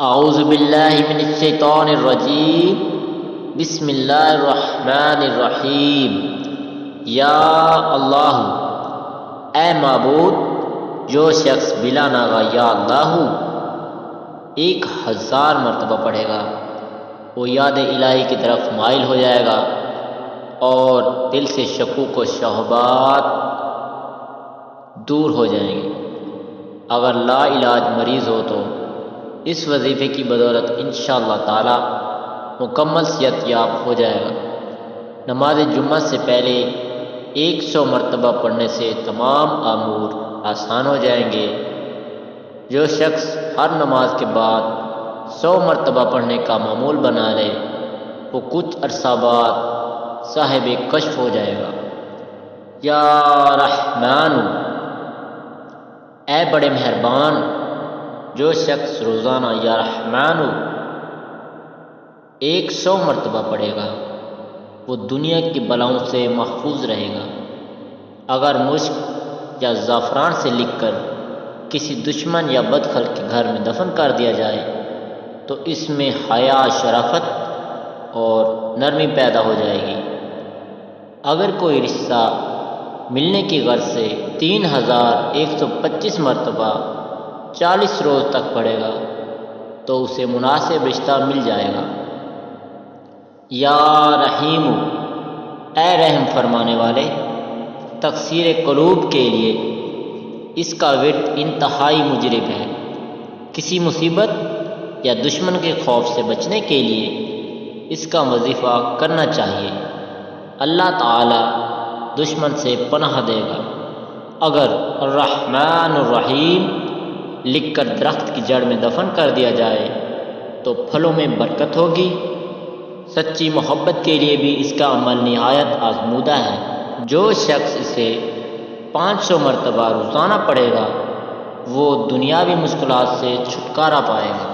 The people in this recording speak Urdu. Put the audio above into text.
اعوذ باللہ من الشیطان الرجیم، بسم اللہ الرحمن الرحیم۔ یا اللہ، اے معبود، جو شخص بلا ناغہ یا اللہ 1000 مرتبہ پڑھے گا وہ یاد الہی کی طرف مائل ہو جائے گا اور دل سے شکوک و شبہات دور ہو جائیں گے۔ اگر لا علاج مریض ہو تو اس وظیفے کی بدولت انشاءاللہ تعالی مکمل صحت یاب ہو جائے گا۔ نماز جمعہ سے پہلے 100 مرتبہ پڑھنے سے تمام امور آسان ہو جائیں گے۔ جو شخص ہر نماز کے بعد 100 مرتبہ پڑھنے کا معمول بنا لے وہ کچھ عرصہ بعد صاحب کشف ہو جائے گا۔ یا رحمان، اے بڑے مہربان، جو شخص روزانہ یا رحمان 100 مرتبہ پڑھے گا وہ دنیا کی بلاؤں سے محفوظ رہے گا۔ اگر مشک یا زعفران سے لکھ کر کسی دشمن یا بدخلق کے گھر میں دفن کر دیا جائے تو اس میں حیا، شرافت اور نرمی پیدا ہو جائے گی۔ اگر کوئی رشتہ ملنے کی غرض سے 3125 مرتبہ 40 روز تک پڑھے گا تو اسے مناسب رشتہ مل جائے گا۔ یا رحیم، اے رحم فرمانے والے، تکثیر قلوب کے لیے اس کا ورد انتہائی مجرب ہے۔ کسی مصیبت یا دشمن کے خوف سے بچنے کے لیے اس کا وظیفہ کرنا چاہیے۔ اللہ تعالی دشمن سے پناہ دے گا۔ اگر الرحمن الرحیم لکھ کر درخت کی جڑ میں دفن کر دیا جائے تو پھلوں میں برکت ہوگی۔ سچی محبت کے لیے بھی اس کا عمل نہایت آزمودہ ہے۔ جو شخص اسے 500 مرتبہ روزانہ پڑھے گا وہ دنیاوی مشکلات سے چھٹکارا پائے گا۔